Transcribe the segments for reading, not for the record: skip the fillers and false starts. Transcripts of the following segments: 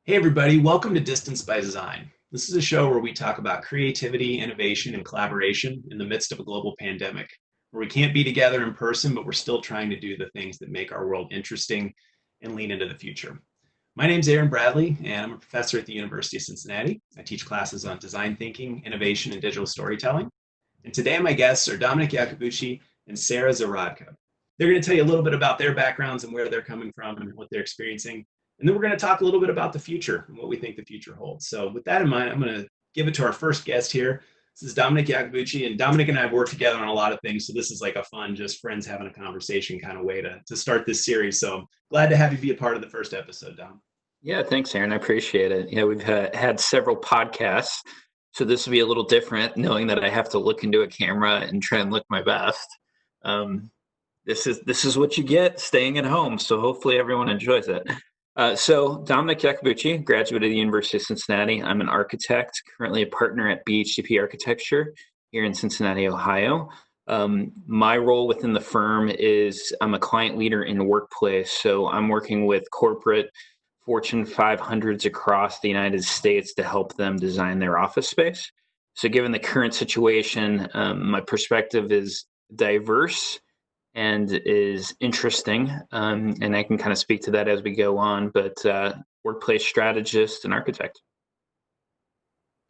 Hey everybody, welcome to Distance by Design. This is a show where we talk about creativity, innovation, and collaboration in the midst of a global pandemic, where we can't be together in person, but we're still trying to do the things that make our world interesting and lean into the future. My name's Aaron Bradley, and I'm a professor at the University of Cincinnati. I teach classes on design thinking, innovation, and digital storytelling. And today my guests are Dominic Iacobucci and Sarah Zahradka. They're going to tell you a little bit about their backgrounds and where they're coming from and what they're experiencing. And then we're going to talk a little bit about the future and what we think the future holds. So with that in mind, I'm going to give it to our first guest here. This is Dominic Iacobucci, and Dominic and I have worked together on a lot of things. So this is like a fun, just friends having a conversation kind of way to start this series. So I'm glad to have you be a part of the first episode, Dom. Yeah, thanks, Aaron. I appreciate it. Yeah, we've had several podcasts, so this will be a little different, knowing that I have to look into a camera and try and look my best. This is what you get staying at home. So hopefully everyone enjoys it. So Dominic Iacobucci, graduate of the University of Cincinnati. I'm an architect, currently a partner at BHDP Architecture here in Cincinnati, Ohio. My role within the firm is I'm a client leader in the workplace. So I'm working with corporate Fortune 500s across the United States to help them design their office space. So given the current situation, my perspective is diverse and is interesting. And I can kind of speak to that as we go on, but workplace strategist and architect.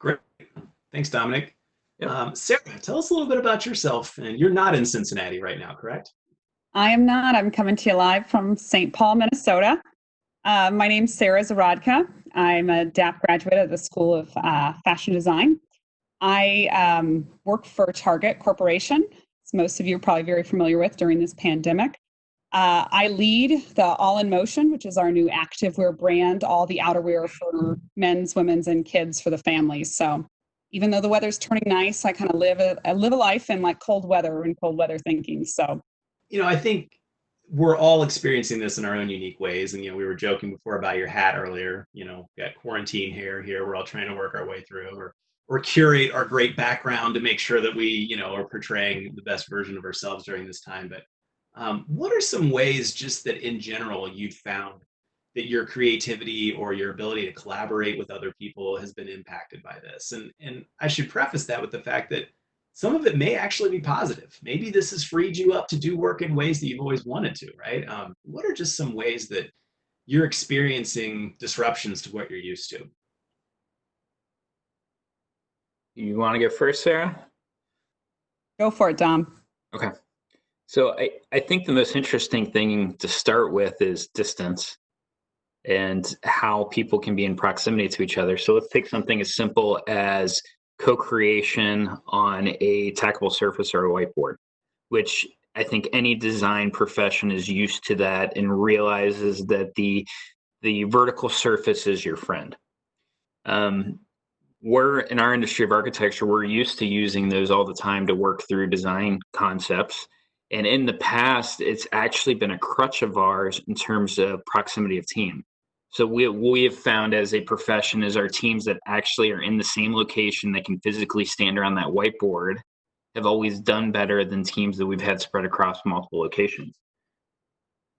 Great. Thanks, Dominic. Yep. Sarah, tell us a little bit about yourself. And you're not in Cincinnati right now, correct? I am not. I'm coming to you live from St. Paul, Minnesota. My name's Sarah Zahradka. I'm a DAAP graduate of the School of Fashion Design. I work for Target Corporation, as most of you are probably very familiar with during this pandemic. I lead the All in Motion, which is our new activewear brand, all the outerwear for men's, women's, and kids for the families. So even though the weather's turning nice, I kind of live a life in like cold weather and cold weather thinking. So, I think we're all experiencing this in our own unique ways. And, we were joking before about your hat earlier, got quarantine hair here. We're all trying to work our way through or curate our great background to make sure that we, are portraying the best version of ourselves during this time. But what are some ways just that in general you've found that your creativity or your ability to collaborate with other people has been impacted by this? And I should preface that with the fact that some of it may actually be positive. Maybe this has freed you up to do work in ways that you've always wanted to, right? What are just some ways that you're experiencing disruptions to what you're used to? You want to go first, Sarah? Go for it, Dom. Okay. So I think the most interesting thing to start with is distance and how people can be in proximity to each other. So let's take something as simple as co-creation on a tackable surface or a whiteboard, which I think any design profession is used to that and realizes that the vertical surface is your friend. We're in our industry of architecture, we're used to using those all the time to work through design concepts. And in the past, it's actually been a crutch of ours in terms of proximity of team. So we have found as a profession is our teams that actually are in the same location that can physically stand around that whiteboard have always done better than teams that we've had spread across multiple locations.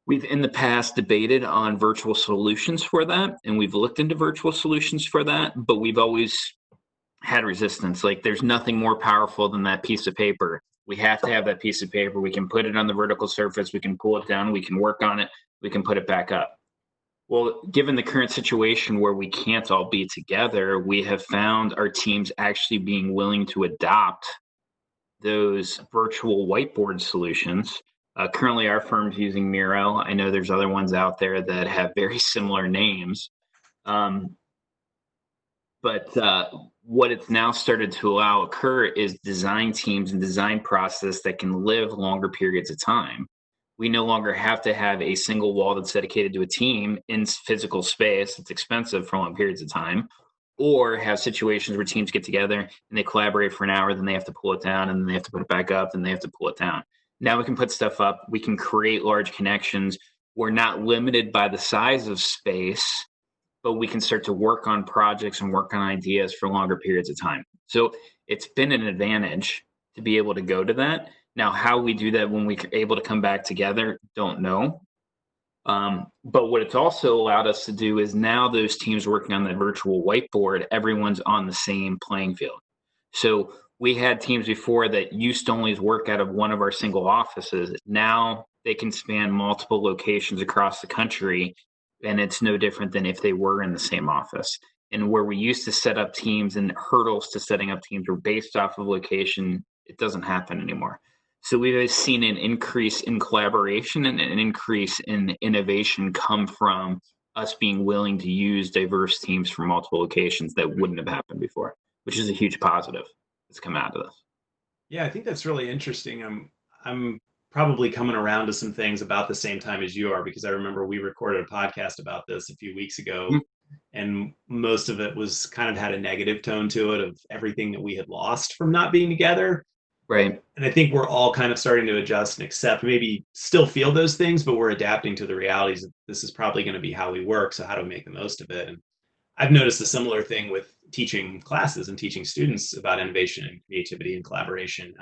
We've in the past debated on virtual solutions for that, and we've looked into virtual solutions for that, but we've always had resistance. Like there's nothing more powerful than that piece of paper. We have to have that piece of paper. We can put it on the vertical surface. We can pull it down. We can work on it. We can put it back up. Well, given the current situation where we can't all be together, we have found our teams actually being willing to adopt those virtual whiteboard solutions. Currently, our firm's using Miro. I know there's other ones out there that have very similar names. But what it's now started to allow occur is design teams and design process that can live longer periods of time. We no longer have to have a single wall that's dedicated to a team in physical space. It's expensive for long periods of time, or have situations where teams get together and they collaborate for an hour, then they have to pull it down, and then they have to put it back up, and they have to pull it down. Now we can put stuff up. We can create large connections. We're not limited by the size of space, but we can start to work on projects and work on ideas for longer periods of time. So it's been an advantage to be able to go to that. Now, how we do that when we're able to come back together, don't know. But what it's also allowed us to do is now those teams working on the virtual whiteboard, everyone's on the same playing field. So we had teams before that used to only work out of one of our single offices. Now they can span multiple locations across the country, and it's no different than if they were in the same office. And where we used to set up teams and hurdles to setting up teams were based off of location, it doesn't happen anymore. So we've seen an increase in collaboration and an increase in innovation come from us being willing to use diverse teams from multiple locations that wouldn't have happened before, which is a huge positive that's come out of this. Yeah, I think that's really interesting. I'm probably coming around to some things about the same time as you are, because I remember we recorded a podcast about this a few weeks ago, and most of it was kind of had a negative tone to it of everything that we had lost from not being together. Right. And I think we're all kind of starting to adjust and accept, maybe still feel those things, but we're adapting to the realities that this is probably going to be how we work. So how do we make the most of it? And I've noticed a similar thing with teaching classes and teaching students about innovation and creativity and collaboration.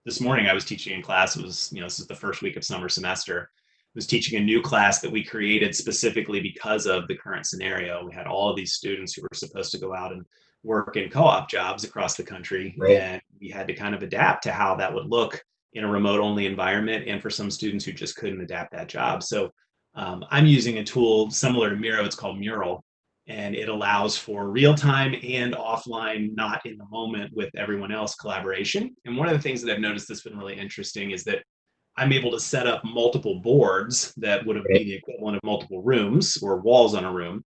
This morning I was teaching in class. It was, this is the first week of summer semester. I was teaching a new class that we created specifically because of the current scenario. We had all of these students who were supposed to go out and work in co-op jobs across the country. Right. And we had to kind of adapt to how that would look in a remote only environment, and for some students who just couldn't adapt that job. So I'm using a tool similar to Miro. It's called Mural, and it allows for real-time and offline, not in the moment with everyone else collaboration. And one of the things that I've noticed that's been really interesting is that I'm able to set up multiple boards that would have been the equivalent of multiple rooms or walls on a room,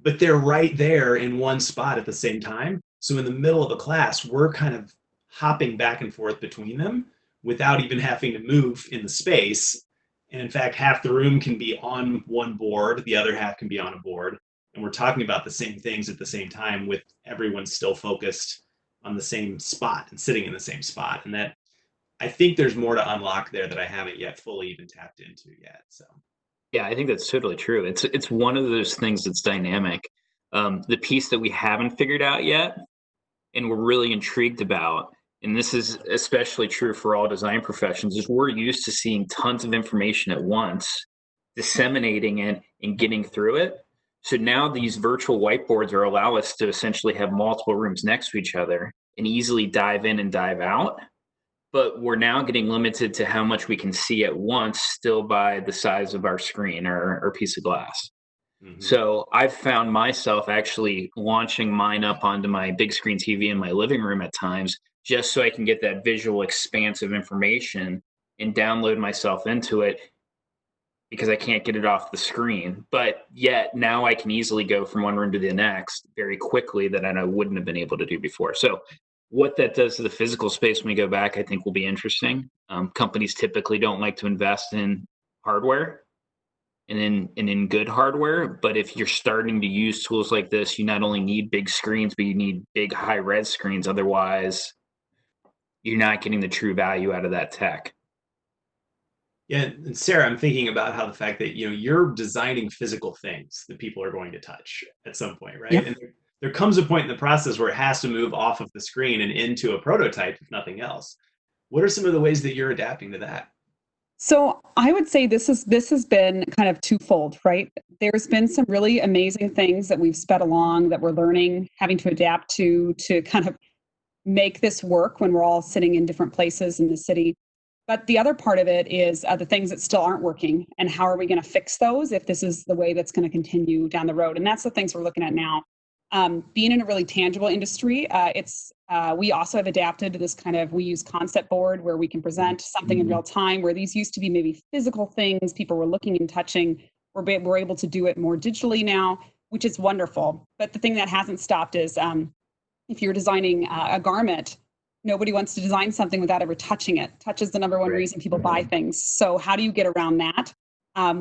but they're right there in one spot at the same time. So in the middle of a class, we're kind of hopping back and forth between them without even having to move in the space. And in fact, half the room can be on one board, the other half can be on a board. And we're talking about the same things at the same time with everyone still focused on the same spot and sitting in the same spot. And that, I think there's more to unlock there that I haven't yet fully even tapped into yet. So. Yeah, I think that's totally true. It's one of those things that's dynamic. The piece that we haven't figured out yet, and we're really intrigued about, and this is especially true for all design professions, is we're used to seeing tons of information at once, disseminating it and getting through it. So now these virtual whiteboards allow us to essentially have multiple rooms next to each other and easily dive in and dive out. But we're now getting limited to how much we can see at once, still by the size of our screen or piece of glass. Mm-hmm. So I've found myself actually launching mine up onto my big screen TV in my living room at times, just so I can get that visual expanse of information and download myself into it, because I can't get it off the screen. But yet now I can easily go from one room to the next very quickly that I wouldn't have been able to do before. So what that does to the physical space when we go back, I think will be interesting. Companies typically don't like to invest in hardware and in good hardware. But if you're starting to use tools like this, you not only need big screens, but you need big high res screens. Otherwise, you're not getting the true value out of that tech. Yeah, and Sarah, I'm thinking about how the fact that you're designing physical things that people are going to touch at some point, right? Yeah. And there comes a point in the process where it has to move off of the screen and into a prototype, if nothing else. What are some of the ways that you're adapting to that? So I would say this has been kind of twofold, right? There's been some really amazing things that we've sped along that we're learning, having to adapt to kind of make this work when we're all sitting in different places in the city. But the other part of it is the things that still aren't working, and how are we going to fix those if this is the way that's going to continue down the road? And that's the things we're looking at now. Being in a really tangible industry, we also have adapted to this kind of, we use concept board where we can present something in real time, where these used to be maybe physical things people were looking and touching. We're able to do it more digitally now, which is wonderful. But the thing that hasn't stopped is if you're designing a garment, nobody wants to design something without ever touching it. Touch is the number one reason people buy things. So how do you get around that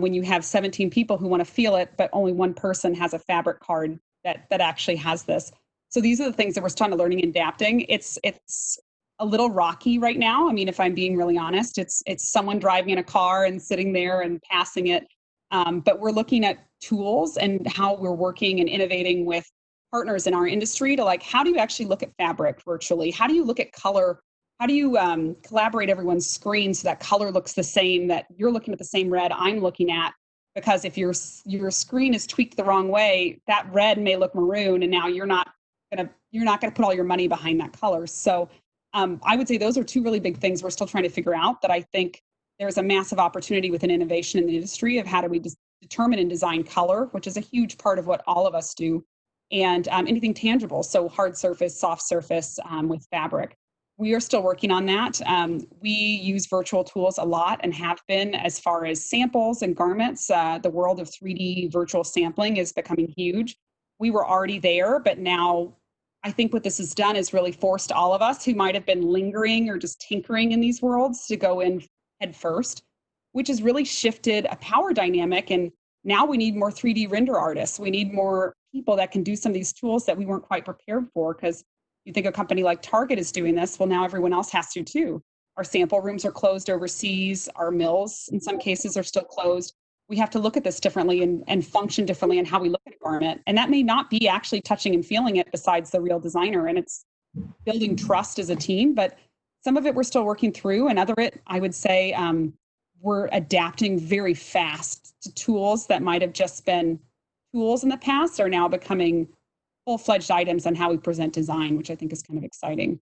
when you have 17 people who want to feel it, but only one person has a fabric card that actually has this? So these are the things that we're still learning and adapting. It's a little rocky right now. I mean, if I'm being really honest, it's someone driving in a car and sitting there and passing it. But we're looking at tools and how we're working and innovating with partners in our industry to how do you actually look at fabric virtually? How do you look at color? How do you collaborate everyone's screen so that color looks the same, that you're looking at the same red I'm looking at, because if your screen is tweaked the wrong way, that red may look maroon, and now you're not gonna put all your money behind that color. So I would say those are two really big things we're still trying to figure out, that I think there's a massive opportunity within innovation in the industry of how do we determine and design color, which is a huge part of what all of us do, and anything tangible, so hard surface, soft surface with fabric. We are still working on that. We use virtual tools a lot and have been as far as samples and garments. The world of 3D virtual sampling is becoming huge. We were already there, but now I think what this has done is really forced all of us who might have been lingering or just tinkering in these worlds to go in head first, which has really shifted a power dynamic. And now we need more 3D render artists. We need more people that can do some of these tools that we weren't quite prepared for, because you think a company like Target is doing this, well, now everyone else has to too. Our sample rooms are closed overseas. Our mills, in some cases, are still closed. We have to look at this differently and function differently in how we look at a garment. And that may not be actually touching and feeling it besides the real designer. And it's building trust as a team, but some of it we're still working through, and other it, I would say, we're adapting very fast to tools that might have just been tools in the past are now becoming full-fledged items on how we present design, which I think is kind of exciting.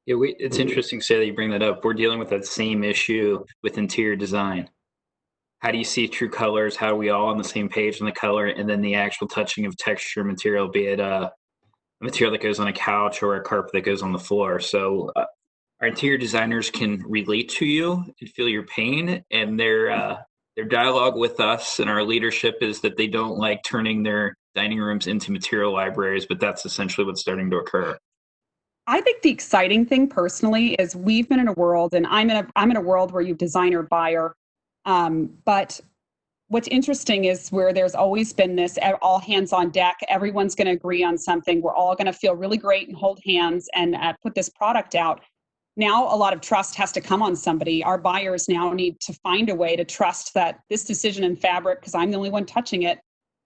Yeah, it's interesting, Say, that you bring that up. We're dealing with that same issue with interior design. How do you see true colors? How are we all on the same page on the color? And then the actual touching of texture material, be it a material that goes on a couch or a carpet that goes on the floor. So our interior designers can relate to you and feel your pain, and their dialogue with us and our leadership is that they don't like turning their dining rooms into material libraries, but that's essentially what's starting to occur. I think the exciting thing personally is we've been in a world, and I'm in a world where you have designer, buyer, but what's interesting is where there's always been this all hands on deck. Everyone's going to agree on something. We're all going to feel really great and hold hands and put this product out. Now a lot of trust has to come on somebody. Our buyers now need to find a way to trust that this decision in fabric, because I'm the only one touching it,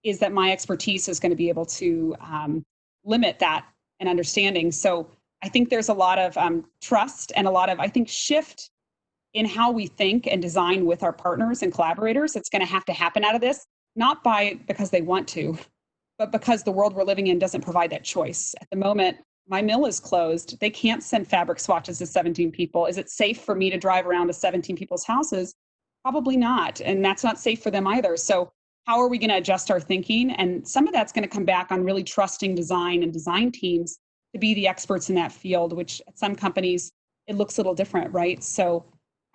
is that my expertise is going to be able to limit that and understanding. So I think there's a lot of trust and a lot of, I think, shift in how we think and design with our partners and collaborators. It's going to have to happen out of this, not because they want to, but because the world we're living in doesn't provide that choice. At the moment, my mill is closed. They can't send fabric swatches to 17 people. Is it safe for me to drive around to 17 people's houses? Probably not. And that's not safe for them either. So how are we going to adjust our thinking? And some of that's going to come back on really trusting design and design teams to be the experts in that field, which at some companies, it looks a little different, right? So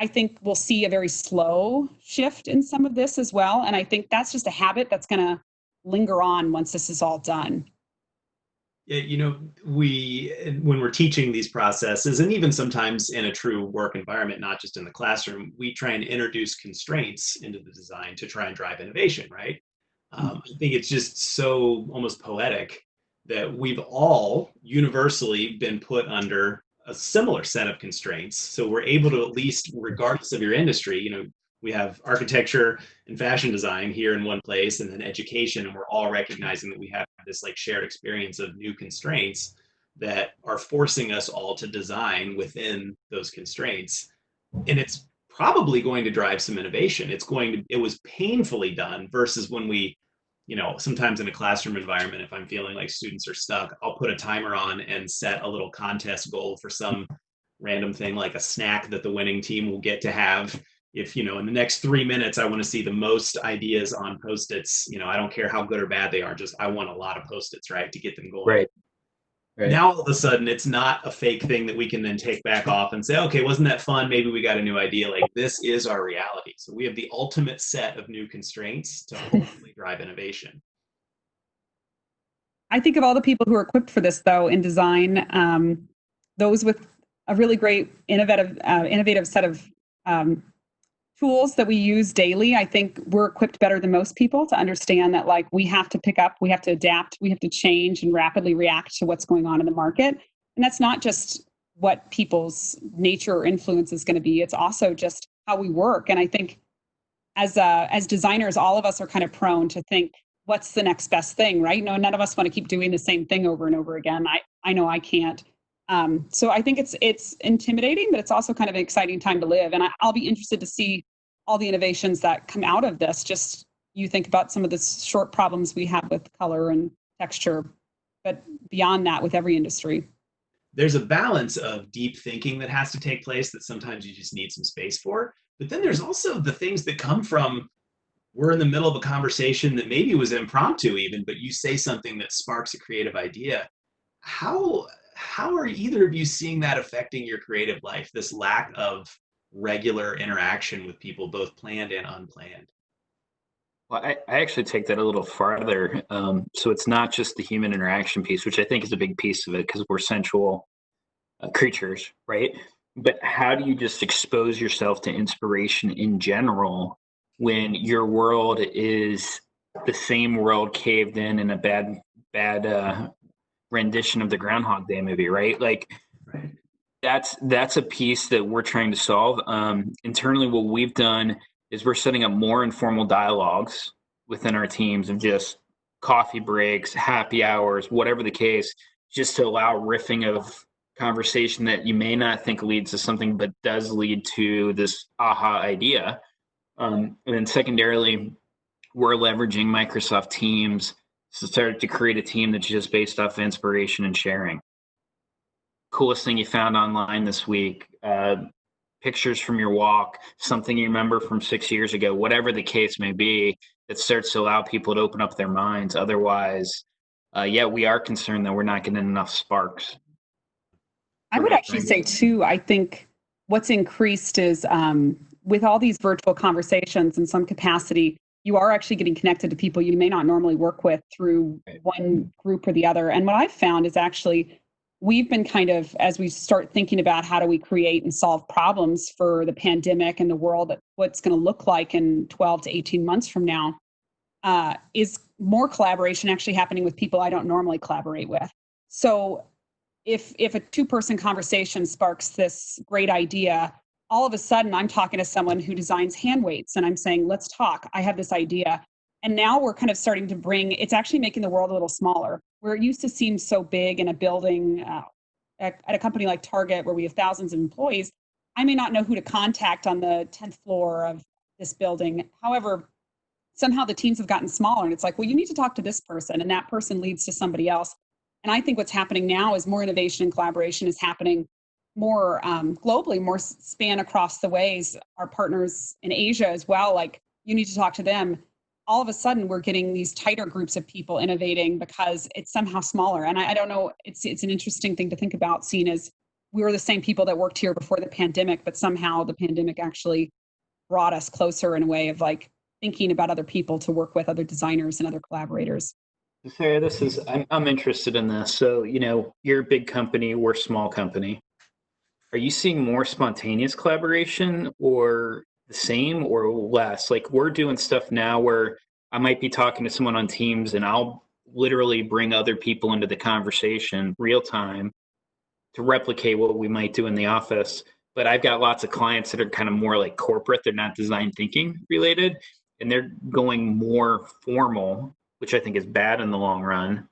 I think we'll see a very slow shift in some of this as well. And I think that's just a habit that's going to linger on once this is all done. Yeah, when we're teaching these processes, and even sometimes in a true work environment, not just in the classroom, we try and introduce constraints into the design to try and drive innovation, right? I think it's just so almost poetic that we've all universally been put under a similar set of constraints. So we're able to, at least regardless of your industry, we have architecture and fashion design here in one place, and then education, and we're all recognizing that we have this like shared experience of new constraints that are forcing us all to design within those constraints. And it's probably going to drive some innovation. It was painfully done versus when we, sometimes in a classroom environment, if I'm feeling like students are stuck, I'll put a timer on and set a little contest goal for some random thing like a snack that the winning team will get to have. If, in the next 3 minutes, I want to see the most ideas on Post-its, I don't care how good or bad they are, just I want a lot of Post-its, right, to get them going. Right. Now, all of a sudden, it's not a fake thing that we can then take back off and say, okay, wasn't that fun? Maybe we got a new idea. Like, this is our reality. So we have the ultimate set of new constraints to hopefully drive innovation. I think of all the people who are equipped for this, though, in design, those with a really great innovative set of tools that we use daily. I think we're equipped better than most people to understand that, like, we have to pick up, we have to adapt, we have to change and rapidly react to what's going on in the market. And that's not just what people's nature or influence is going to be. It's also just how we work. And I think as designers, all of us are kind of prone to think, what's the next best thing, right? No, none of us want to keep doing the same thing over and over again. I know I can't. So I think it's intimidating, but it's also kind of an exciting time to live. And I'll be interested to see all the innovations that come out of this, just you think about some of the short problems we have with color and texture, but beyond that with every industry. There's a balance of deep thinking that has to take place that sometimes you just need some space for. But then there's also the things that come from, we're in the middle of a conversation that maybe was impromptu even, but you say something that sparks a creative idea. How are either of you seeing that affecting your creative life, this lack of regular interaction with people, both planned and unplanned? Well, I actually take that a little farther. So it's not just the human interaction piece, which I think is a big piece of it because we're sensual creatures, right? But how do you just expose yourself to inspiration in general when your world is the same world caved in a bad rendition of the Groundhog Day movie, right? Like Right. that's a piece that we're trying to solve. Internally, what we've done is we're setting up more informal dialogues within our teams of just coffee breaks, happy hours, whatever the case, just to allow riffing of conversation that you may not think leads to something, but does lead to this aha idea. And then secondarily, we're leveraging Microsoft Teams to start to create a team that's just based off inspiration and sharing. Coolest thing you found online this week, pictures from your walk, something you remember from 6 years ago, whatever the case may be, that starts to allow people to open up their minds. Otherwise, we are concerned that we're not getting enough sparks. I would actually say too, I think what's increased is with all these virtual conversations in some capacity, you are actually getting connected to people you may not normally work with through one group or the other. And what I've found is actually we've been kind of, as we start thinking about how do we create and solve problems for the pandemic and the world, what's going to look like in 12 to 18 months from now, is more collaboration actually happening with people I don't normally collaborate with. So if a two-person conversation sparks this great idea, all of a sudden I'm talking to someone who designs hand weights and I'm saying, let's talk. I have this idea. And now we're kind of starting to it's actually making the world a little smaller. Where it used to seem so big in a building at a company like Target where we have thousands of employees, I may not know who to contact on the 10th floor of this building. However, somehow the teams have gotten smaller and it's like, well, you need to talk to this person and that person leads to somebody else. And I think what's happening now is more innovation and collaboration is happening more globally, more span across the ways. Our partners in Asia as well, like you need to talk to them. All of a sudden, we're getting these tighter groups of people innovating because it's somehow smaller. And I don't know, it's an interesting thing to think about, seeing as we were the same people that worked here before the pandemic, but somehow the pandemic actually brought us closer in a way of like thinking about other people to work with, other designers and other collaborators. Sarah, I'm interested in this. So, you're a big company, we're a small company. Are you seeing more spontaneous collaboration or the same or less? Like we're doing stuff now where I might be talking to someone on Teams and I'll literally bring other people into the conversation real time to replicate what we might do in the office. But I've got lots of clients that are kind of more like corporate. They're not design thinking related and they're going more formal, which I think is bad in the long run.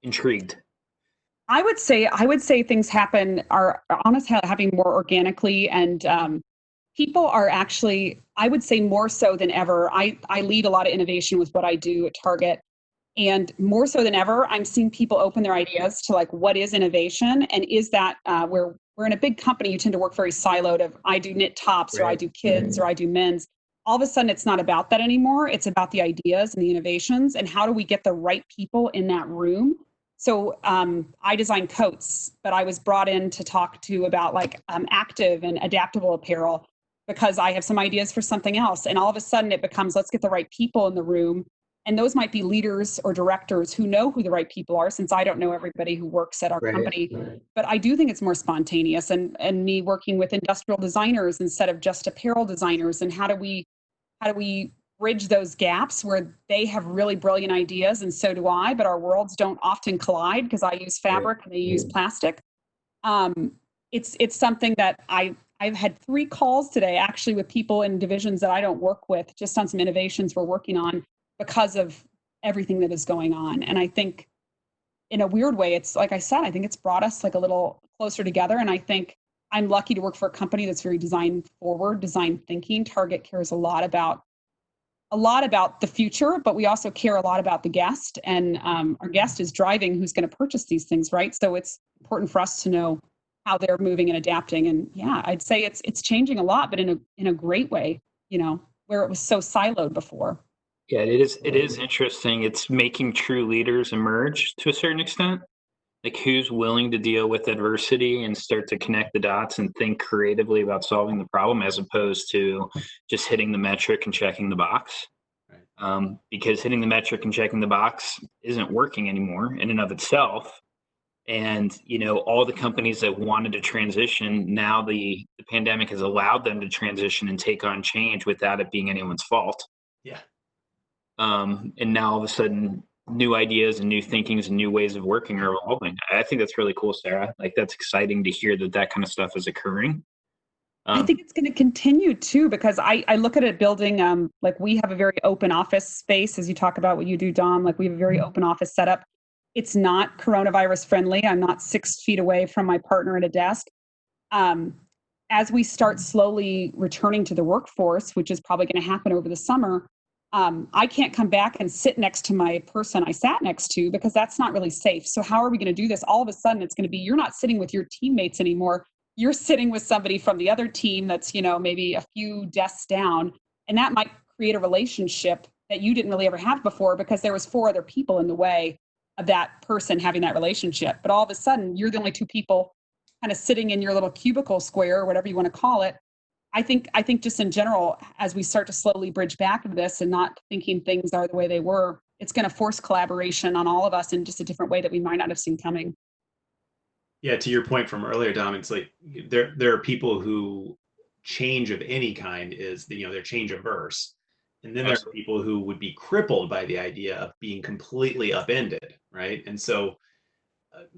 Intrigued. I would say things are honestly happening more organically, and people are actually, I would say more so than ever. I lead a lot of innovation with what I do at Target, and more so than ever, I'm seeing people open their ideas to like, what is innovation, and is that where we're in a big company, you tend to work very siloed of I do knit tops or I do kids or I do men's. All of a sudden, it's not about that anymore. It's about the ideas and the innovations, and how do we get the right people in that room. So I design coats, but I was brought in to talk to about like active and adaptable apparel because I have some ideas for something else. And all of a sudden it becomes, let's get the right people in the room. And those might be leaders or directors who know who the right people are, since I don't know everybody who works at our company. But I do think it's more spontaneous, and me working with industrial designers instead of just apparel designers. And how do we bridge those gaps where they have really brilliant ideas and so do I, but our worlds don't often collide because I use fabric and they use plastic. It's something that I've had 3 calls today actually with people in divisions that I don't work with, just on some innovations we're working on because of everything that is going on. And I think in a weird way, it's like I said, I think it's brought us like a little closer together. And I think I'm lucky to work for a company that's very design forward, design thinking. Target cares a lot about a lot about the future, but we also care a lot about the guest, and our guest is driving who's going to purchase these things, right? So it's important for us to know how they're moving and adapting. And yeah, I'd say it's changing a lot, but in a great way, where it was so siloed before. Yeah, it is interesting. It's making true leaders emerge to a certain extent. Like who's willing to deal with adversity and start to connect the dots and think creatively about solving the problem as opposed to just hitting the metric and checking the box. Right. Because hitting the metric and checking the box isn't working anymore in and of itself. And, all the companies that wanted to transition, now the pandemic has allowed them to transition and take on change without it being anyone's fault. Yeah. And now all of a sudden, new ideas and new thinkings and new ways of working are evolving. I think that's really cool, Sarah. Like that's exciting to hear that kind of stuff is occurring. I think it's going to continue too, because I look at it building, like we have a very open office space, as you talk about what you do, Dom, like we have a very open office setup. It's not coronavirus friendly. I'm not 6 feet away from my partner at a desk. As we start slowly returning to the workforce, which is probably going to happen over the summer, I can't come back and sit next to my person I sat next to because that's not really safe. So how are we going to do this? All of a sudden, it's going to be, you're not sitting with your teammates anymore. You're sitting with somebody from the other team that's, maybe a few desks down. And that might create a relationship that you didn't really ever have before because there was 4 other people in the way of that person having that relationship. But all of a sudden, you're the only 2 people kind of sitting in your little cubicle square, or whatever you want to call it. I think just in general, as we start to slowly bridge back into this and not thinking things are the way they were, it's going to force collaboration on all of us in just a different way that we might not have seen coming. Yeah, to your point from earlier, Dom, it's like there are people who change of any kind is they're change averse, and then there are people who would be crippled by the idea of being completely upended, right? And so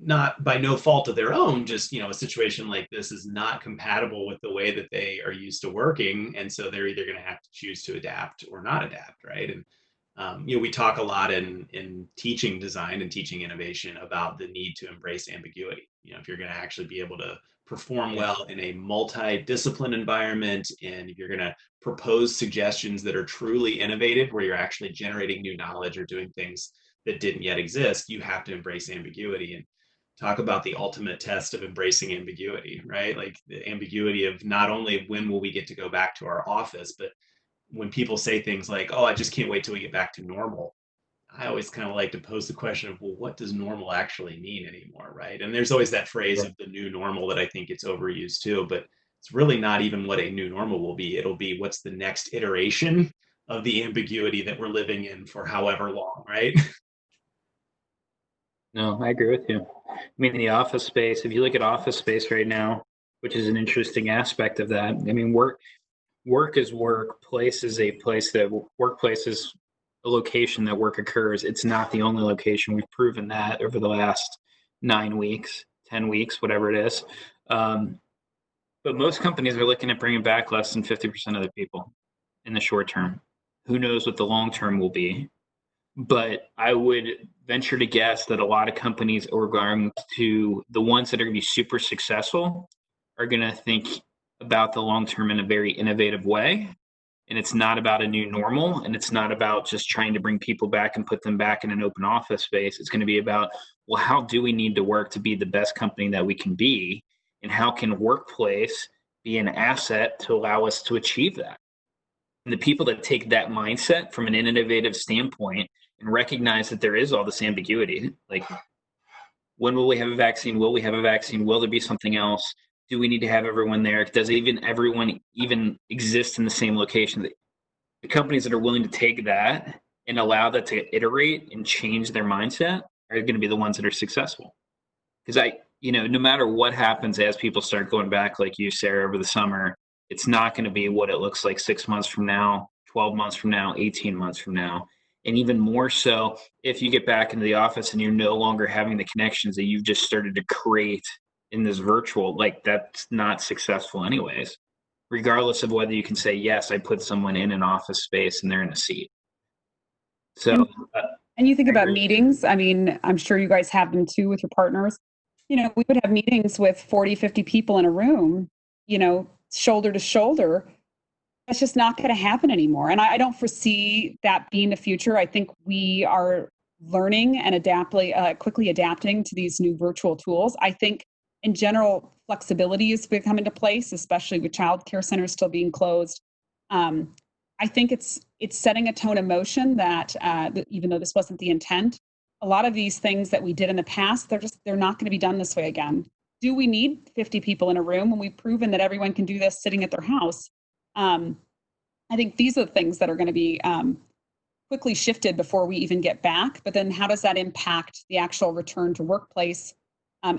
not by no fault of their own, just a situation like this is not compatible with the way that they are used to working, and so they're either going to have to choose to adapt or not adapt, right? And we talk a lot in teaching design and teaching innovation about the need to embrace ambiguity. If you're going to actually be able to perform well in a multi-discipline environment, and if you're going to propose suggestions that are truly innovative, where you're actually generating new knowledge or doing things that didn't yet exist, you have to embrace ambiguity and talk about the ultimate test of embracing ambiguity, right? Like the ambiguity of not only when will we get to go back to our office, but when people say things like, oh, I just can't wait till we get back to normal. I always kind of like to pose the question of, well, what does normal actually mean anymore, right? And there's always that phrase of the new normal that I think gets overused too, but it's really not even what a new normal will be. It'll be what's the next iteration of the ambiguity that we're living in for however long, right? No, I agree with you. I mean, the office space, if you look at office space right now, which is an interesting aspect of that, I mean, work is work, place is a place that workplace is a location that work occurs. It's not the only location. We've proven that over the last 9 weeks, 10 weeks, whatever it is. But most companies are looking at bringing back less than 50% of the people in the short term. Who knows what the long term will be? But I would venture to guess that a lot of companies are going to, the ones that are going to be super successful are going to think about the long term in a very innovative way. And it's not about a new normal, and it's not about just trying to bring people back and put them back in an open office space. It's going to be about, well, how do we need to work to be the best company that we can be? And how can workplace be an asset to allow us to achieve that? And the people that take that mindset from an innovative standpoint and recognize that there is all this ambiguity, like when will we have a vaccine? Will we have a vaccine? Will there be something else? Do we need to have everyone there? Does everyone even exist in the same location? The companies that are willing to take that and allow that to iterate and change their mindset are going to be the ones that are successful. Because no matter what happens as people start going back, like you, Sarah, over the summer, it's not going to be what it looks like 6 months from now, 12 months from now, 18 months from now. And even more so, if you get back into the office and you're no longer having the connections that you've just started to create in this virtual, like that's not successful anyways, regardless of whether you can say, yes, I put someone in an office space and they're in a seat. So, and you think about meetings. I mean, I'm sure you guys have them too with your partners. We would have meetings with 40, 50 people in a room, shoulder to shoulder. That's just not going to happen anymore. And I don't foresee that being the future. I think we are learning and quickly adapting to these new virtual tools. I think in general, flexibility is going to come into place, especially with child care centers still being closed. I think it's setting a tone of motion that even though this wasn't the intent, a lot of these things that we did in the past, they're not going to be done this way again. Do we need 50 people in a room when we've proven that everyone can do this sitting at their house? I think these are the things that are going to be quickly shifted before we even get back. But then how does that impact the actual return to workplace?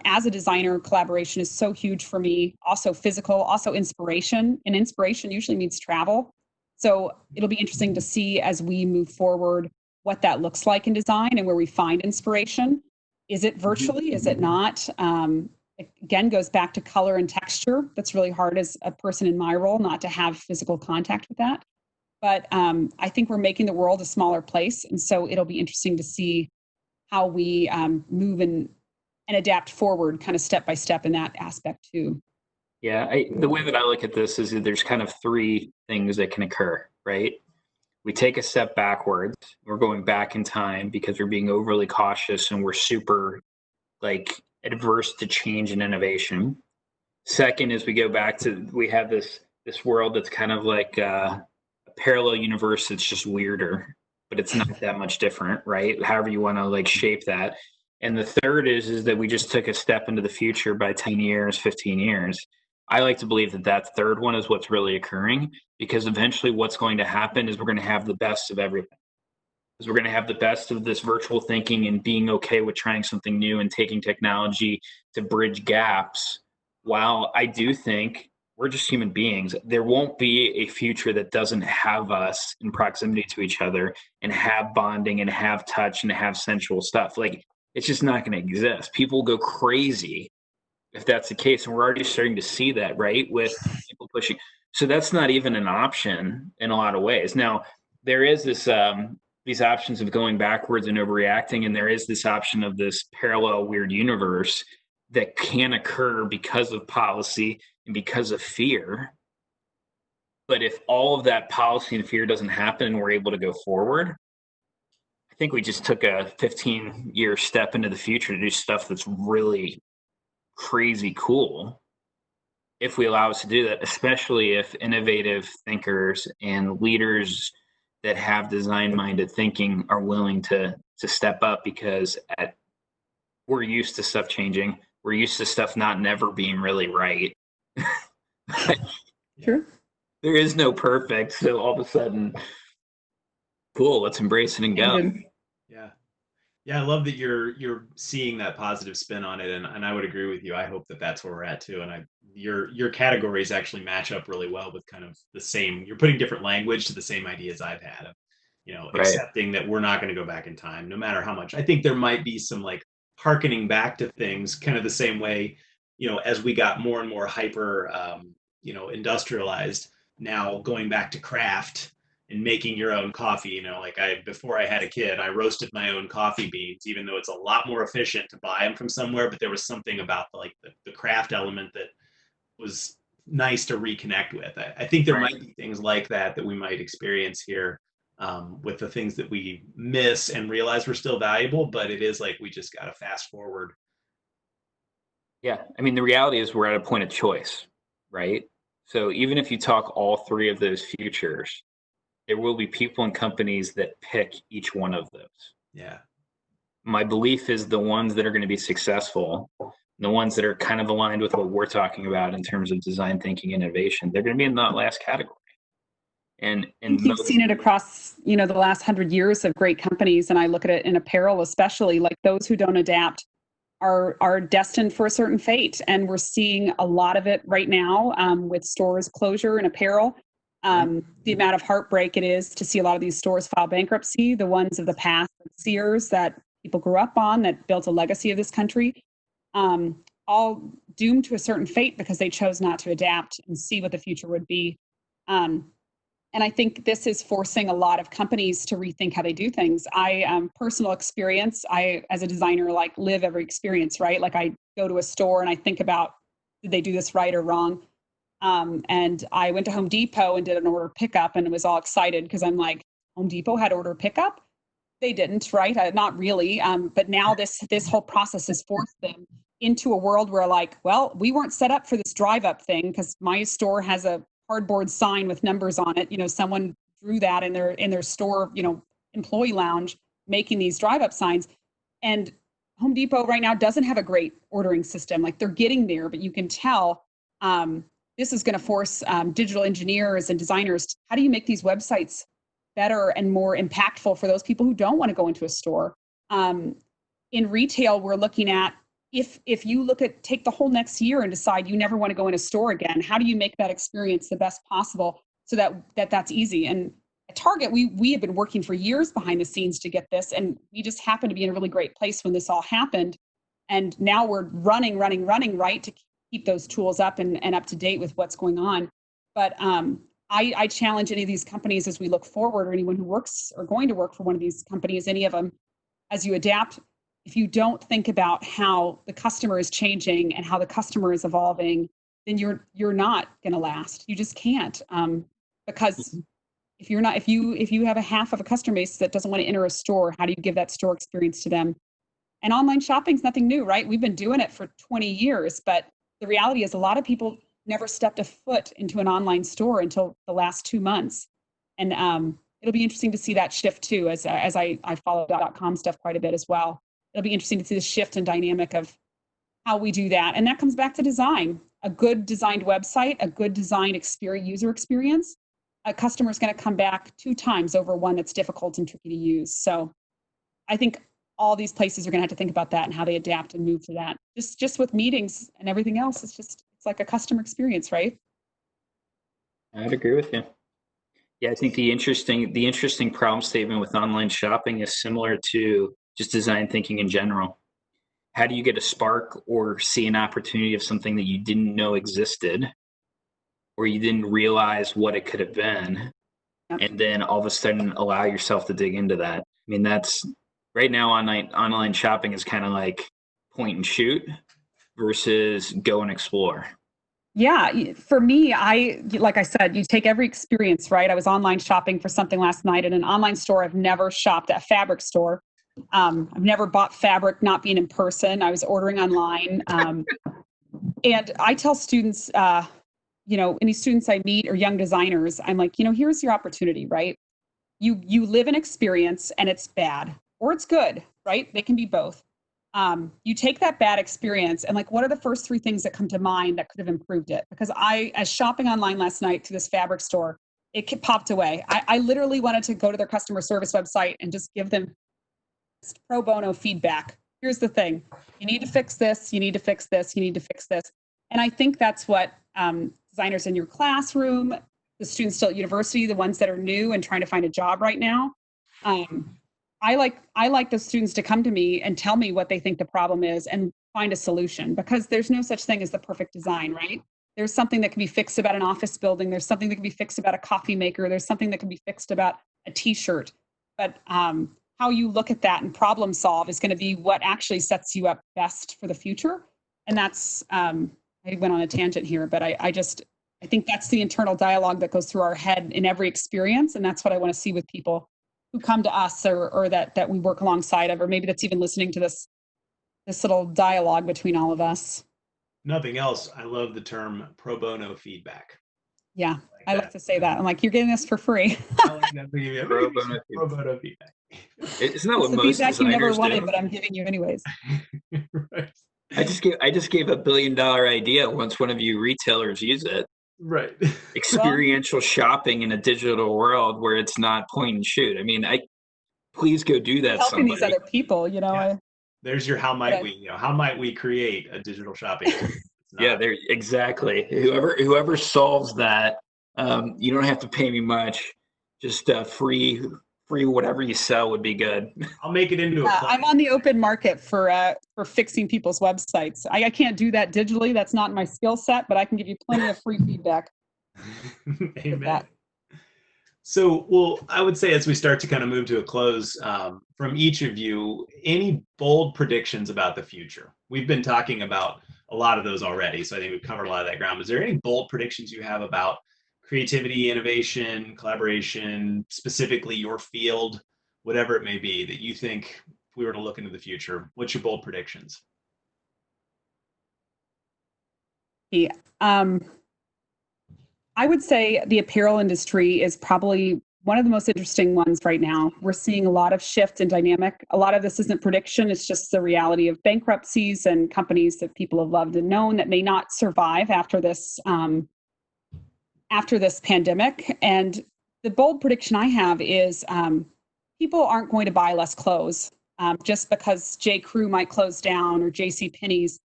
As a designer, collaboration is so huge for me. Also physical, also inspiration. And inspiration usually means travel. So it'll be interesting to see as we move forward what that looks like in design and where we find inspiration. Is it virtually? Is it not? Again, goes back to color and texture. That's really hard as a person in my role, not to have physical contact with that. But I think we're making the world a smaller place. And so it'll be interesting to see how we move and adapt forward kind of step by step in that aspect too. Yeah, the way that I look at this is that there's kind of three things that can occur, right? We take a step backwards. We're going back in time because we're being overly cautious and we're super adverse to change and innovation. Second is we go back to, we have this world that's kind of like a parallel universe that's just weirder, but it's not that much different, right? However you want to shape that. And the third is that we just took a step into the future by 10 years, 15 years. I like to believe that third one is what's really occurring, because eventually what's going to happen is we're going to have the best of everything. Because we're going to have the best of this virtual thinking and being okay with trying something new and taking technology to bridge gaps. While I do think we're just human beings, there won't be a future that doesn't have us in proximity to each other and have bonding and have touch and have sensual stuff. It's just not going to exist. People go crazy if that's the case. And we're already starting to see that, right? With people pushing. So that's not even an option in a lot of ways. Now, there is this, these options of going backwards and overreacting. And there is this option of this parallel weird universe that can occur because of policy and because of fear. But if all of that policy and fear doesn't happen and we're able to go forward, I think we just took a 15-year step into the future to do stuff that's really crazy cool if we allow us to do that, especially if innovative thinkers and leaders that have design-minded thinking are willing to step up, because we're used to stuff changing. We're used to stuff not never being really right. Sure. There is no perfect. So all of a sudden, cool, let's embrace it and go. Yeah. Yeah, I love that you're seeing that positive spin on it, and I would agree with you. I hope that that's where we're at too. And your categories actually match up really well with kind of the same. You're putting different language to the same ideas I've had of, Right. accepting that we're not going to go back in time, no matter how much. I think there might be some harkening back to things, kind of the same way, as we got more and more hyper, industrialized. Now going back to craft and making your own coffee. Before I had a kid, I roasted my own coffee beans, even though it's a lot more efficient to buy them from somewhere. But there was something about the craft element that was nice to reconnect with. I think there might be things like that we might experience here with the things that we miss and realize we're still valuable, but it is we just got to fast forward. Yeah. I mean, the reality is we're at a point of choice, right? So even if you talk all three of those futures, there will be people and companies that pick each one of those. Yeah. My belief is the ones that are going to be successful, the ones that are kind of aligned with what we're talking about in terms of design thinking, innovation, they're going to be in that last category. And you've seen it across, the last 100 years of great companies. And I look at it in apparel, especially those who don't adapt are destined for a certain fate. And we're seeing a lot of it right now with stores closure in apparel. The amount of heartbreak it is to see a lot of these stores file bankruptcy, the ones of the past, Sears that people grew up on, that built a legacy of this country, all doomed to a certain fate because they chose not to adapt and see what the future would be. And I think this is forcing a lot of companies to rethink how they do things. Personal experience, as a designer, live every experience, right? I go to a store and I think about, did they do this right or wrong? And I went to Home Depot and did an order pickup and was all excited because I'm like, Home Depot had order pickup? They didn't, right? Not really. But now this whole process has forced them into a world where like, well, we weren't set up for this drive up thing because my store has a cardboard sign with numbers on it. Someone drew that in their store, employee lounge, making these drive up signs. And Home Depot right now doesn't have a great ordering system. Like they're getting there, but you can tell this is going to force digital engineers and designers. How do you make these websites better and more impactful for those people who don't want to go into a store? In retail, we're looking at if you take the whole next year and decide you never want to go in a store again, how do you make that experience the best possible so that's easy? And at Target, we have been working for years behind the scenes to get this, and we just happened to be in a really great place when this all happened. And now we're running, right, to keep those tools up and up to date with what's going on. But I challenge any of these companies as we look forward, or anyone who works or going to work for one of these companies, any of them, as you adapt, if you don't think about how the customer is changing and how the customer is evolving, then you're not going to last. You just can't, because if you have a half of a customer base that doesn't want to enter a store, how do you give that store experience to them? And online shopping is nothing new, right? We've been doing it for 20 years, but the reality is a lot of people never stepped a foot into an online store until the last 2 months. And it'll be interesting to see that shift too, as I follow .com stuff quite a bit as well. It'll be interesting to see the shift and dynamic of how we do that. And that comes back to design. A good designed website, a good designed user experience, a customer is going to come back 2 times over one that's difficult and tricky to use. So I think all these places are going to have to think about that and how they adapt and move to that. Just with meetings and everything else, it's like a customer experience, right? I'd agree with you. Yeah, I think the interesting problem statement with online shopping is similar to just design thinking in general. How do you get a spark or see an opportunity of something that you didn't know existed, or you didn't realize what it could have been, Yep. and then all of a sudden allow yourself to dig into that? I mean, that's right now online shopping is kind of like point and shoot versus go and explore. Yeah, for me, like I said, you take every experience, right? I was online shopping for something last night in an online store. I've never shopped at a fabric store. I've never bought fabric not being in person. I was ordering online. And I tell students, any students I meet or young designers, I'm like, here's your opportunity, right? You live an experience and it's bad or it's good, right? They can be both. You take that bad experience and like, what are the first 3 things that come to mind that could have improved it? Because as shopping online last night to this fabric store, it popped away. I literally wanted to go to their customer service website and just give them pro bono feedback. Here's the thing. You need to fix this. You need to fix this. You need to fix this. And I think that's what designers in your classroom, the students still at university, the ones that are new and trying to find a job right now, I like the students to come to me and tell me what they think the problem is and find a solution, because there's no such thing as the perfect design, right? There's something that can be fixed about an office building. There's something that can be fixed about a coffee maker. There's something that can be fixed about a t-shirt. But how you look at that and problem solve is going to be what actually sets you up best for the future. And that's, I went on a tangent here, but I think that's the internal dialogue that goes through our head in every experience. And that's what I want to see with people who come to us or that we work alongside of, or maybe that's even listening to this little dialogue between all of us. Nothing else. I love the term pro bono feedback. Yeah, I like to say that. I'm like, you're getting this for free. I like that. Pro bono feedback. Isn't that what the most feedback you never designers wanted, do? but I'm giving you anyways. Right. I just gave $1 billion idea once one of you retailers use it. Right. Experiential shopping in a digital world where it's not point and shoot. I mean, please go do that. Helping these other people, Yeah. There's your how might we create a digital shopping? Yeah, there exactly. Whoever solves that, you don't have to pay me much. Just free whatever you sell would be good. I'll make it into a plan. I'm on the open market for fixing people's websites. I can't do that digitally. That's not my skill set, but I can give you plenty of free feedback. Amen. So, well, I would say as we start to kind of move to a close, from each of you, any bold predictions about the future? We've been talking about a lot of those already, so I think we've covered a lot of that ground. Is there any bold predictions you have about creativity, innovation, collaboration, specifically your field, whatever it may be, that you think if we were to look into the future, what's your bold predictions? Yeah. I would say the apparel industry is probably one of the most interesting ones right now. We're seeing a lot of shift and dynamic. A lot of this isn't prediction, it's just the reality of bankruptcies and companies that people have loved and known that may not survive after this pandemic. And the bold prediction I have is people aren't going to buy less clothes just because J. Crew might close down or J.C. Penney's.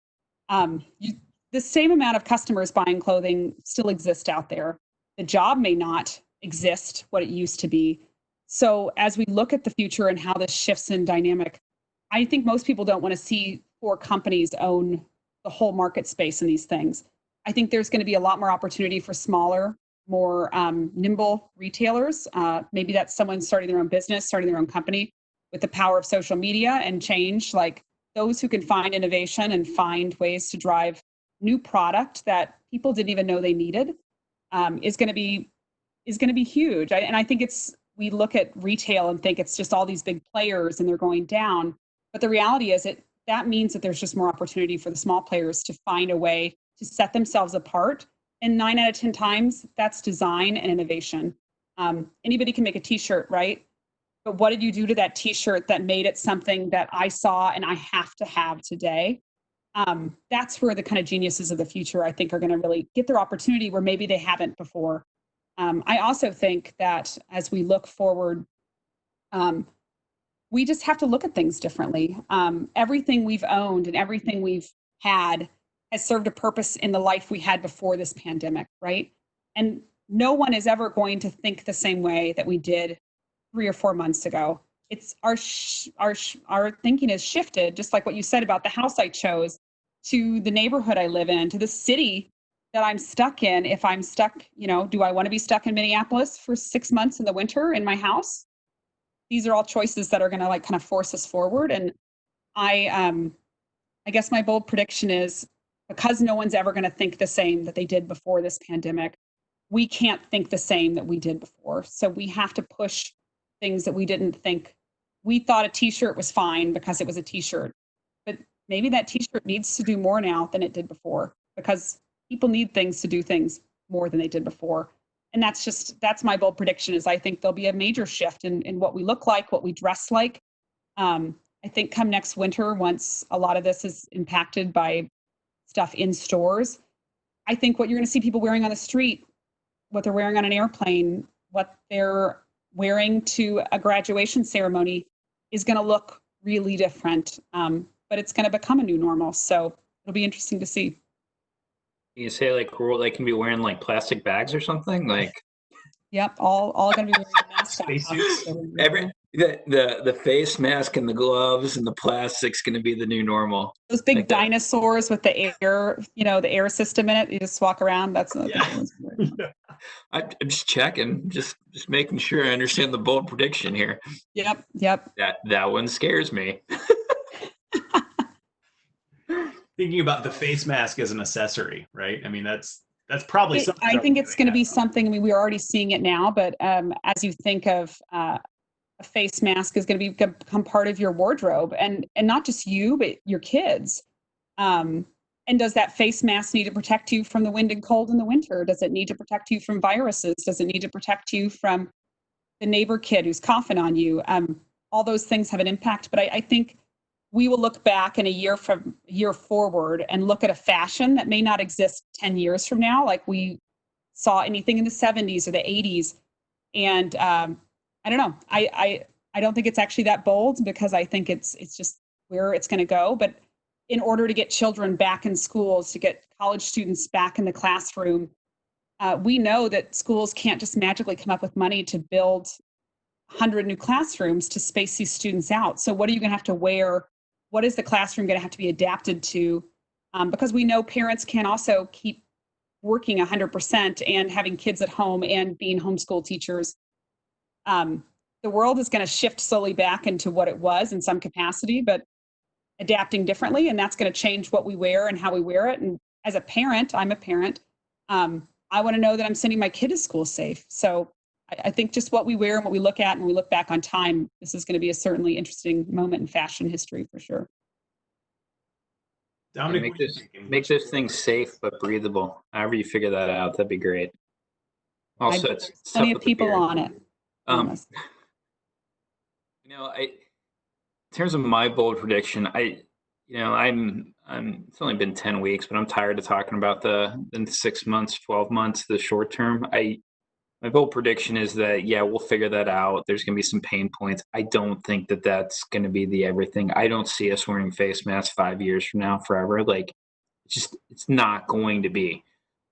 The same amount of customers buying clothing still exist out there. The job may not exist what it used to be. So as we look at the future and how this shifts in dynamic, I think most people don't want to see four companies own the whole market space in these things. I think there's going to be a lot more opportunity for smaller, more nimble retailers. Maybe that's someone starting their own business, starting their own company with the power of social media and change, like those who can find innovation and find ways to drive new product that people didn't even know they needed is going to be huge. And I think we look at retail and think it's just all these big players and they're going down. But the reality is that means that there's just more opportunity for the small players to find a way to set themselves apart. And 9 out of 10 times, that's design and innovation. Anybody can make a t-shirt, right? But what did you do to that t-shirt that made it something that I saw and I have to have today? That's where the kind of geniuses of the future, I think, are going to really get their opportunity where maybe they haven't before. I also think that as we look forward, we just have to look at things differently. Everything we've owned and everything we've had has served a purpose in the life we had before this pandemic, right? And no one is ever going to think the same way that we did 3 or 4 months ago. It's our thinking has shifted, just like what you said about the house I chose, to the neighborhood I live in, to the city that I'm stuck in. If I'm stuck, do I want to be stuck in Minneapolis for 6 months in the winter in my house? These are all choices that are going to kind of force us forward. And I guess my bold prediction is, because no one's ever going to think the same that they did before this pandemic, we can't think the same that we did before. So we have to push things that we didn't think. We thought a t-shirt was fine because it was a t-shirt, but maybe that t-shirt needs to do more now than it did before, because people need things to do things more than they did before. And that's my bold prediction, is I think there'll be a major shift in what we look like, what we dress like. I think come next winter, once a lot of this is impacted by stuff in stores, I think what you're going to see people wearing on the street, what they're wearing on an airplane, what they're wearing to a graduation ceremony is going to look really different. But it's going to become a new normal. So it'll be interesting to see. You say they can be wearing like plastic bags or something, like. Yep, all going to be wearing masks. The face mask and the gloves and the plastic's going to be the new normal. Those big dinosaurs with the air, the air system in it. You just walk around. That's another thing. Yeah. I'm just checking, just making sure I understand the bold prediction here. Yep. That one scares me. Thinking about the face mask as an accessory, right? I mean, that's probably something. I think it's going to be something. I mean, we're already seeing it now, but as you think of a face mask is going to become part of your wardrobe, and not just you, but your kids. And does that face mask need to protect you from the wind and cold in the winter? Does it need to protect you from viruses? Does it need to protect you from the neighbor kid who's coughing on you? All those things have an impact. But I think we will look back in a year forward and look at a fashion that may not exist 10 years from now, like we saw anything in the 70s or the 80s. And I don't know. I don't think it's actually that bold, because I think it's just where it's going to go. But in order to get children back in schools, to get college students back in the classroom, we know that schools can't just magically come up with money to build 100 new classrooms to space these students out. So what are you going to have to wear? What is the classroom going to have to be adapted to? Because we know parents can also keep working 100% and having kids at home and being homeschool teachers. The world is going to shift slowly back into what it was in some capacity, but adapting differently. And that's going to change what we wear and how we wear it. And as a parent, I'm a parent. I want to know that I'm sending my kid to school safe. So I think just what we wear and what we look at and we look back on time, this is going to be a certainly interesting moment in fashion history for sure. Dominic, make those things safe but breathable. However you figure that out, that'd be great. Also, it's plenty of people on it. In terms of my bold prediction, it's only been 10 weeks, but I'm tired of talking about the 6 months, 12 months, the short term. My bold prediction is that, we'll figure that out. There's going to be some pain points. I don't think that that's going to be the everything. I don't see us wearing face masks 5 years from now forever. Like, it's not going to be.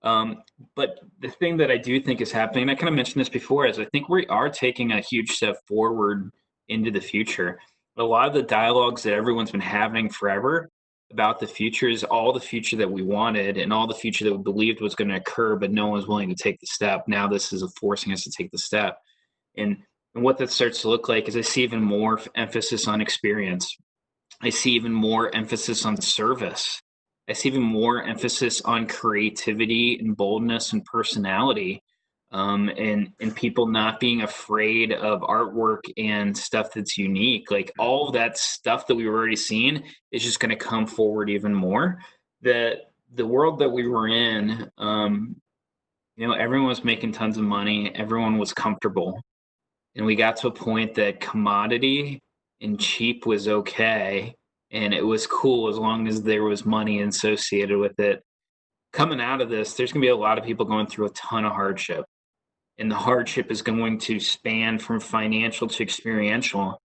But the thing that I do think is happening, and I kind of mentioned this before, is I think we are taking a huge step forward into the future. A lot of the dialogues that everyone's been having forever about the future is all the future that we wanted and all the future that we believed was going to occur, but no one was willing to take the step. Now this is forcing us to take the step. And what that starts to look like is I see even more emphasis on experience. I see even more emphasis on service. I see even more emphasis on creativity and boldness and personality, and people not being afraid of artwork and stuff that's unique. Like all of that stuff that we were already seeing is just going to come forward even more. The world that we were in, everyone was making tons of money, everyone was comfortable, and we got to a point that commodity and cheap was okay, and it was cool as long as there was money associated with it. Coming out of this, there's going to be a lot of people going through a ton of hardship. And the hardship is going to span from financial to experiential.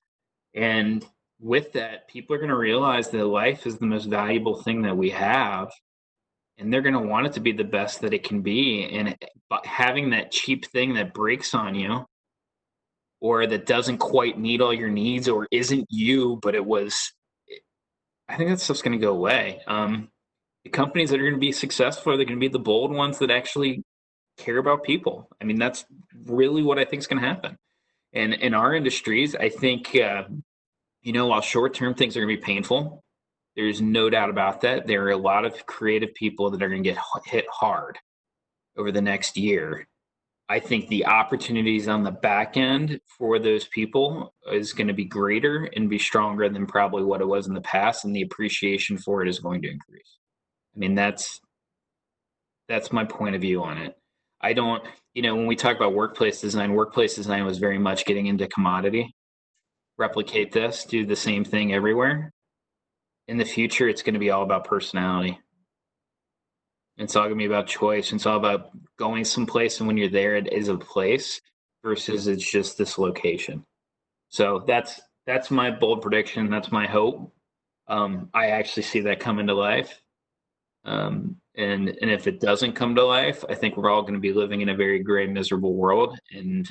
And with that, people are going to realize that life is the most valuable thing that we have. And they're going to want it to be the best that it can be. And having that cheap thing that breaks on you, or that doesn't quite meet all your needs, or isn't you, but it was, I think that stuff's going to go away. The companies that are going to be successful are going to be the bold ones that actually care about people. I mean, that's really what I think is going to happen. And in our industries, I think, while short-term things are going to be painful, there's no doubt about that. There are a lot of creative people that are going to get hit hard over the next year. I think the opportunities on the back end for those people is going to be greater and be stronger than probably what it was in the past, and the appreciation for it is going to increase. I mean, that's my point of view on it. I don't, when we talk about workplace design was very much getting into commodity. Replicate this, do the same thing everywhere. In the future, it's going to be all about personality. It's all going to be about choice. It's all about going someplace, and when you're there, it is a place versus it's just this location. So that's my bold prediction. That's my hope. I actually see that come into life. And if it doesn't come to life, I think we're all going to be living in a very gray, miserable world. And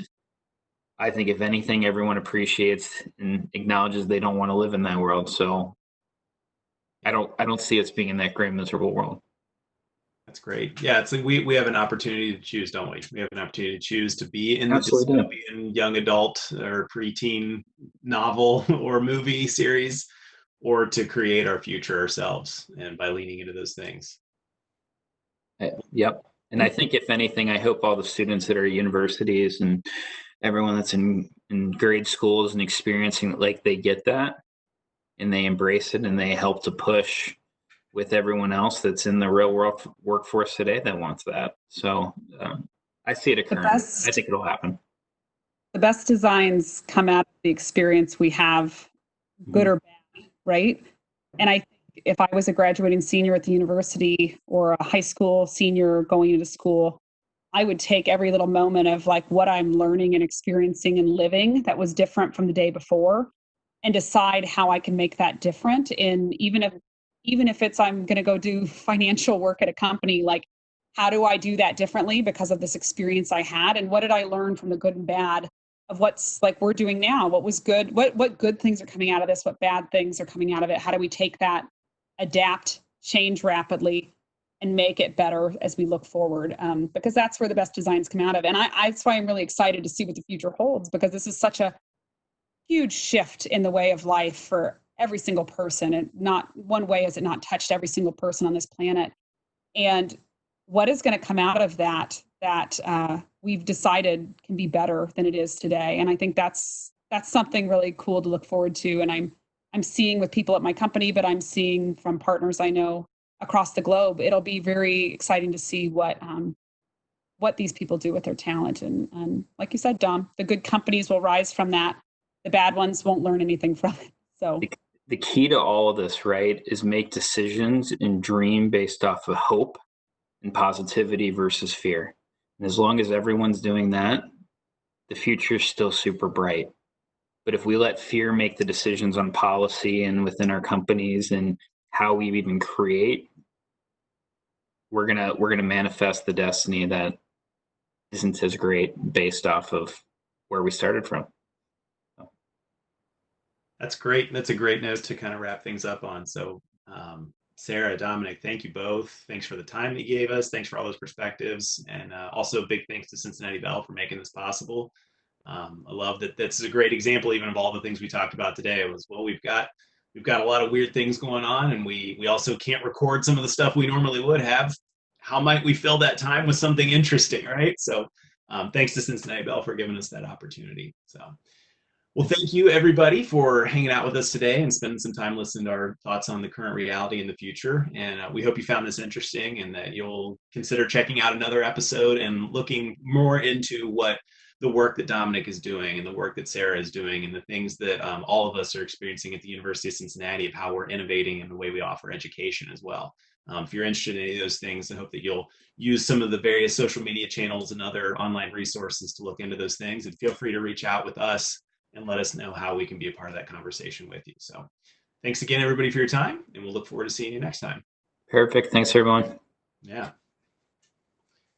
I think if anything, everyone appreciates and acknowledges they don't want to live in that world. So I don't see us being in that gray, miserable world. That's great. Yeah, it's like we have an opportunity to choose, don't we? We have an opportunity to choose to be in the dystopian young adult or preteen novel or movie series, or to create our future ourselves, and by leaning into those things. Yep. And I think if anything, I hope all the students that are at universities and everyone that's in grade schools and experiencing, like, they get that and they embrace it and they help to push with everyone else that's in the real world workforce today that wants that. So I see it occurring. I think it'll happen. The best designs come out of the experience we have, good or bad, right? And I think if I was a graduating senior at the university or a high school senior going into school, I would take every little moment of like what I'm learning and experiencing and living that was different from the day before, and decide how I can make that different. And even if it's I'm going to go do financial work at a company, like how do I do that differently because of this experience I had, and what did I learn from the good and bad of what's like we're doing now? What was good? What good things are coming out of this? What bad things are coming out of it? How do we take that, adapt, change rapidly, and make it better as we look forward, because that's where the best designs come out of. And that's why I'm really excited to see what the future holds, because this is such a huge shift in the way of life for every single person. And not one way has it not touched every single person on this planet. And what is going to come out of that we've decided can be better than it is today. And I think that's something really cool to look forward to. And I'm seeing with people at my company, but I'm seeing from partners I know across the globe. It'll be very exciting to see what these people do with their talent. And like you said, Dom, the good companies will rise from that. The bad ones won't learn anything from it. So the key to all of this, right, is make decisions and dream based off of hope and positivity versus fear. And as long as everyone's doing that, the future is still super bright. But if we let fear make the decisions on policy and within our companies and how we even create, we're gonna manifest the destiny that isn't as great based off of where we started from. That's great. That's a great note to kind of wrap things up on. So, Sarah, Dominic, thank you both. Thanks for the time that you gave us. Thanks for all those perspectives. And also big thanks to Cincinnati Bell for making this possible. I love that this is a great example even of all the things we talked about today. It was, well, we've got a lot of weird things going on, and we also can't record some of the stuff we normally would have. How might we fill that time with something interesting, right? So thanks to Cincinnati Bell for giving us that opportunity. So, well, thank you everybody for hanging out with us today and spending some time listening to our thoughts on the current reality and the future. And we hope you found this interesting and that you'll consider checking out another episode and looking more into what the work that Dominic is doing and the work that Sarah is doing and the things that all of us are experiencing at the University of Cincinnati of how we're innovating in the way we offer education as well. If you're interested in any of those things, I hope that you'll use some of the various social media channels and other online resources to look into those things, and feel free to reach out with us and let us know how we can be a part of that conversation with you. So thanks again, everybody, for your time, and we'll look forward to seeing you next time. Perfect. Thanks, everyone. Yeah.